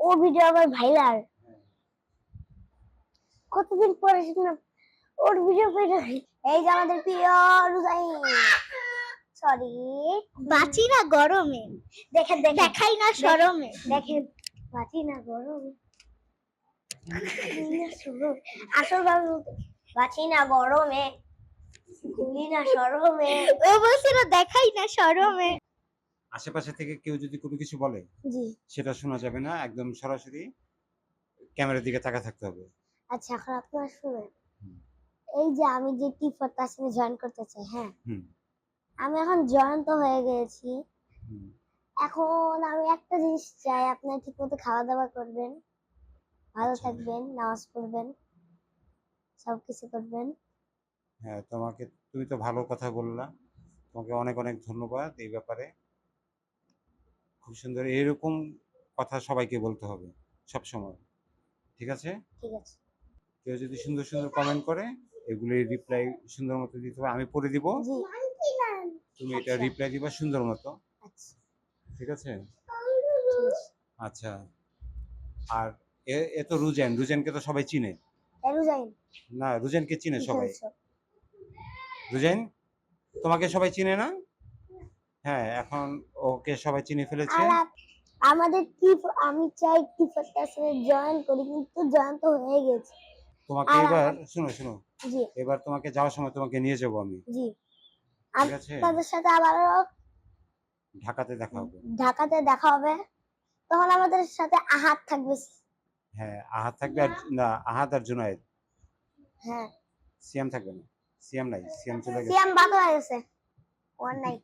ও video আবার viral. কতদিন পরে শুনলাম ওর ভিডিও ভাইরাল। এই যে আমাদের প্রিয় রুজাইন, সরি বাঁচি না গরমে, দেখেন দেখেন দেখাই না শরমে। দেখেন বাঁচি না গরমে, আসল ভাবে বাঁচি না গরমে, খুলি না শরমে। ও বলছিল দেখাই না শরমে। আশেপাশে থেকে কেউ যদি কোনো কিছু বলে জি সেটা শোনা যাবে না, একদম সরাসরি ক্যামেরার দিকে তাকা থাকতে হবে। আচ্ছা, এখন আপনারা শুনেন। হুম। এই যে আমি যে টিফার তার সাথে জয়েন করতে চাই, হ্যাঁ হুম আমি এখন জয়েন তো হয়ে গেছি। হুম। এখন আমি একটা জিনিস চাই, আপনারা ঠিক মতো খাওয়া দাওয়া করবেন, ভালো আচ্ছা। থাকবেন, নামাজ পড়বেন, সবকিছু করবেন। হ্যাঁ, তুমি তো ভালো কথা বললা, তোমাকে অনেক অনেক ধন্যবাদ এই ব্যাপারে। খুব সুন্দর, এরকম কথা সবাইকে বলতে হবে সব সময়। ঠিক আছে? ঠিক আছে। কেউ যদি সুন্দর সুন্দর কমেন্ট করে এগুলির রিপ্লাই সুন্দর মতো দিতে হবে, আমি পড়ে দিব, জি তুমি এটা আচ্ছা রিপ্লাই দিবা সুন্দর মতো। আচ্ছা ঠিক আছে? ঠিক আছে। আচ্ছা। আর এ তো রুজেনকে তো সবাই চিনে রুজাইন না? রুজেনকে চিনে কি সবাই। খেলছো? রুজেন, তোমাকে সবাই চিনে না? হ্যাঁ, এখন ওকে সবাই চিনে ফেলেছে। আর আমাদের টিপ, আমি চাই টিফার তার সাথে জয়েন করি, কিন্তু জয়েন তো হয়ে গেছে। তোমাকে আর এবার শোনো শোনো, জি এবার তোমাকে যাওয়ার সময় তোমাকে নিয়ে যাবো আমি। জি ঠিক আছে? আপনাদের সাথে আবারও ঢাকাতে দেখা হবে। ঢাকাতে দেখা হবে, তখন আমাদের সাথে আহাত থাকবে। হ্যাঁ, আহাদ থাকবে, আর না, আহাদ আর জুনায়েদ। হ্যাঁ সিয়াম থাকবে না, সিয়াম নাই, সিয়াম চলে গেছে। সিয়াম বাদ হয়ে গেছে, ওয়ান নাই।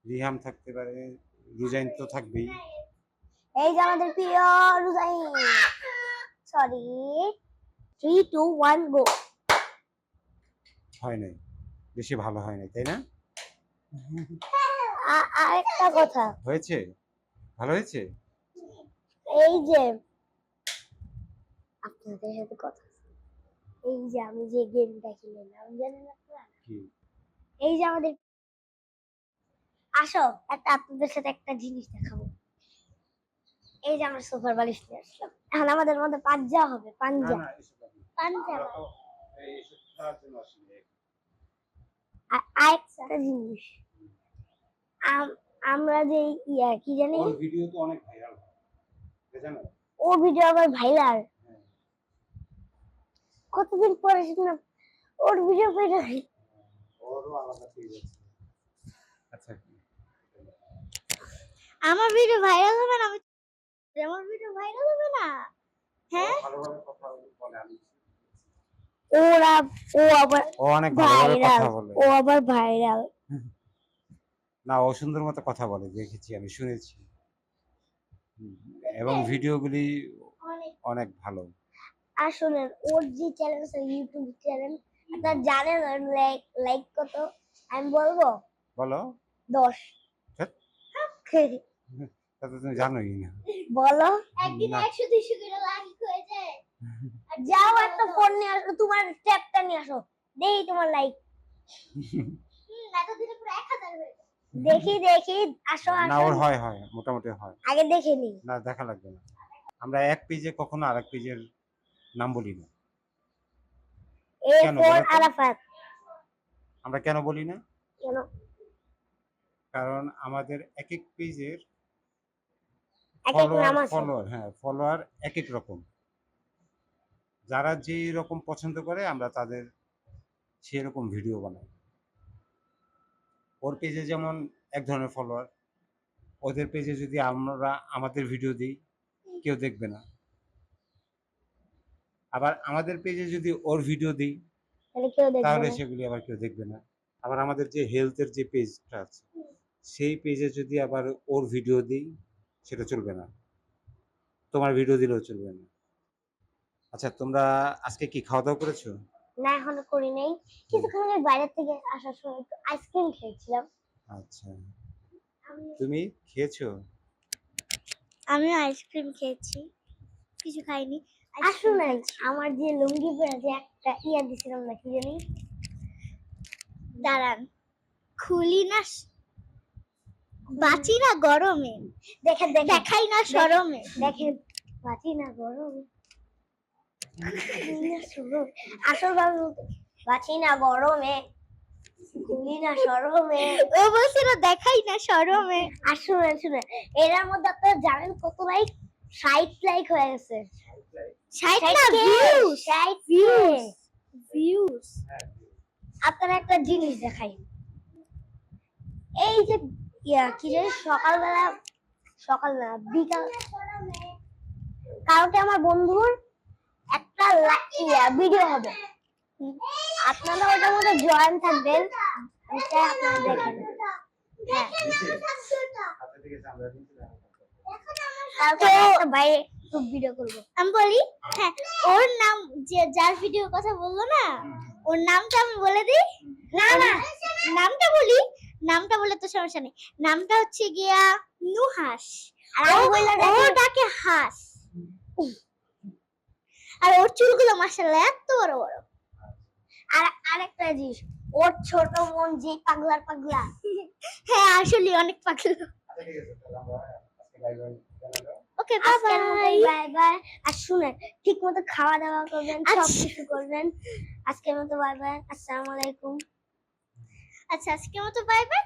রিহাম থাকতে পারে, রুজাইন তো থাকবেই। এই যে আমাদের প্রিয় রুজাইন, সরি 3 2 1 গো। হয় নাই, বেশি ভালো হয় নাই, তাই না? আরেকটা কথা, হয়েছে, ভালো হয়েছে। এই যে আপনাদের সাথে কথা, এই যে আমি যে গেমটা খেললাম জানেন আপনারা, কি? এই যে আমাদের, আসো একটা আপনাদের সাথে একটা জিনিস দেখাবো। এই যে আমরা সুপার বালিশ নিয়ে আসলাম, এখন আমাদের মধ্যে পাঞ্জা হবে, না পাঞ্জা না, এসব বাদ দিন। পাঞ্জা। আমরা তো এইসব খেলার জন্য আসিনি। আরেকটা জিনিস, আমরা যে ইয়া কি জানি, ওর ভিডিও তো অনেক ভাইরাল হয়, জানো? ও ভিডিও আবার ভাইরাল। হ্যাঁ। কতদিন পরে শুনলাম ওর ভিডিও ভাইরাল। ওরও আলাদা পেজ আছে। আচ্ছা, আমার ভিডিও ভাইরাল হবে না? আমার ভিডিও ভাইরাল হবে না? হ্যাঁ, ভালোভাবে কথা বলে আমি। ওরা ও আবার ও অনেক ভালোভাবে ভাইরাল, কথা বলে। ও আবার ভাইরাল। না, ও সুন্দর মতো কথা বলে, দেখেছি, আমি শুনেছি। এবং ভিডিওগুলি অনেক ভালো। আর শোনেন, ওর যে চ্যানেল আছে ইউটিউব চ্যানেল, আপনারা জানেন ওর লাইক কত? আমি বলবো বলো। 10। ধ্যাৎ, তা তো তুমি জানোই না। বলো, একদিন না। 100-200 করে লাইক হয়ে যায়। যাও একটা ফোন নিয়ে আসো, তোমার ট্যাবটা নিয়ে আসো, দেখি তোমার লাইক। এতদিনে পুরো 1000 হয়ে যায়। দেখি দেখি, আসো না, আসো, ওর হয় হয়, মোটামুটি হয়। আগে দেখে নি। না, দেখা লাগবে না। আমরা এক পেজে কখনো আরেক পেজের নাম বলি না। এ কেন ফর বলো তো? আরাফাত। আমরা কেন বলি না? কেন? কারণ আমাদের এক এক পেজের এক এক নাম আছে। ফলোয়ার এক এক রকম। যারা যে রকম পছন্দ করে আমরা তাদের সেই রকম ভিডিও বানাই। ওর পেজে যেমন এক ধরনের ফলোয়ার, ওদের পেজে যদি আমরা আমাদের ভিডিও দিই কেউ দেখবে না। আবার আমাদের পেজে যদি ওর ভিডিও দিই তাহলে কেউ দেখবে তাহলে না। সেগুলি আবার কেউ দেখবে না। আবার আমাদের যে হেলথের যে পেজটা আছে সেই পেজে যদি আবার ওর ভিডিও দিই সেটা চলবে না, তোমার ভিডিও দিলেও চলবে না। আচ্ছা, তোমরা আজকে কি খাওয়া দাওয়া করেছো? না এখনো করি নাই, কিছুক্ষণ আগে বাইরে থেকে আসার সময় একটু আইসক্রিম খেয়েছিলাম। আচ্ছা, তুমি খেয়েছো? আমি আইসক্রিম খেয়েছি, কিছু খাইনি। আসো নাই, আমার যে লুঙ্গি পরে যে একটা ইয়া দিছিলাম না, কি জানি, দাঁড়ান খুলি না। বাঁচি না গরমে, দেখেন দেখেন দেখাই না শরমে। দেখেন বাঁচি না গরমে, আসল ভাবে বাঁচি না গরমে, ঘুরি না শরমে। ও বলছিল দেখাই না শরমে। আর শুনেন শুনেন, এটার মধ্যে আপনারা জানেন কত লাইক? 60 লাইক হয়ে গেছে। 60 না ভিউজ, 60 ভিউজ, ভিউজ। আপনারা একটা জিনিস দেখাই, এই যে কি যে সকালবেলা, সকাল না বিকাল, কালকে আমার বন্ধুর একটা ভিডিও হবে, আপনারা ওটার মধ্যে জয়েন থাকবেন, আমি চাই আপনারা দেখেন। হ্যাঁ, কালকে একটা ভাই একটু ভিডিও করবো। আমি বলি, হ্যাঁ, ওর নাম, যে যার ভিডিওর কথা বললো না, ওর নামটা আমি বলে দিই। না না, নামটা বলি, নামটা বলে তো সমস্যা নেই। নামটা হচ্ছে গিয়া নুহাস, আর আমি বললাম ও ডাকে হাস। আর ওর চুলগুলো মাশাআল্লাহ এত বড় বড়। আর আরেকটা জিনিস, ওর ছোট বোন যে পাগলার পাগলা। হ্যাঁ আসলে অনেক পাগলা। Okay bye bye. Bye bye. আর শুনেন, ঠিক মতো খাওয়া দাওয়া করবেন, আচ্ছা। সব কিছু করবেন। আজকের মতো বাই বাই, আসসালামু আলাইকুম। আচ্ছা আজকের মতো বাই বাই।